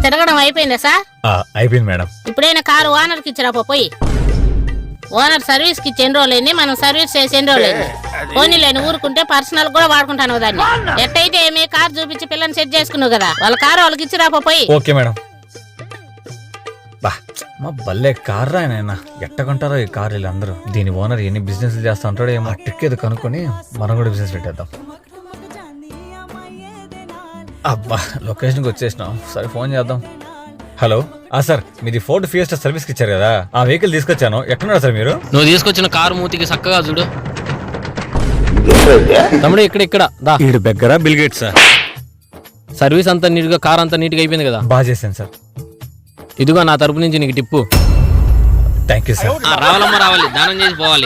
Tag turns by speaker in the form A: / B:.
A: తిరగడం అయిపోయిందా సార్?
B: అయిపోయింది మేడం.
A: ఇప్పుడైనా కారు ఓనర్ కి ఇచ్చిరా పోయి. ఓనర్ సర్వీస్ కి ఇచ్చి ఎన్ని రోజులైంది, మనం సర్వీస్ చేసి ఎన్ని రోజులైంది. పోనీ లేని ఊరుకుంటే పర్సనల్ కూడా వాడుకుంటాను దాన్ని. ఎట్టయితే ఏమి కారు చూపించి పిల్లని సెట్ చేసుకున్నావు కదా, వాళ్ళ కారు వాళ్ళకి ఇచ్చిరా పోయి.
B: Okay madam. బా మా భలే కార్ రా నాయన, ఎట్టకుంటారో ఈ కార్ వీళ్ళందరూ. దీని ఓనర్ ఎన్ని బిజినెస్ చేస్తా ఉంటాడో ఏమో. ట్రిక్ ఏదో కనుక్కొని మనం కూడా బిజినెస్ పెట్టేద్దాం. అబ్బా లొకేషన్కి వచ్చేసినాం, సరే ఫోన్ చేద్దాం. హలో సార్, మీది ఫోర్డ్ ఫియస్టా సర్వీస్కి ఇచ్చారు కదా, ఆ వెహికల్ తీసుకొచ్చాను. ఎక్కడున్నారు సార్ మీరు?
C: నువ్వు తీసుకొచ్చిన కారు మూతికి చక్కగా చూడు తమ్ముడు. ఇక్కడ దా.
B: ఈడు బెగ్గరా బిల్ గేట్స్ సార్.
C: సర్వీస్ అంతా నీట్గా, కార్ అంతా నీట్గా అయిపోయింది కదా.
B: బాగా చేశాను సార్.
C: ఇదిగో నా తరపు నుంచి నీకు టిప్పు.
B: Thank you sir.
C: రావాలమ్మా రావాలి, దానం చేసి పోవాలి.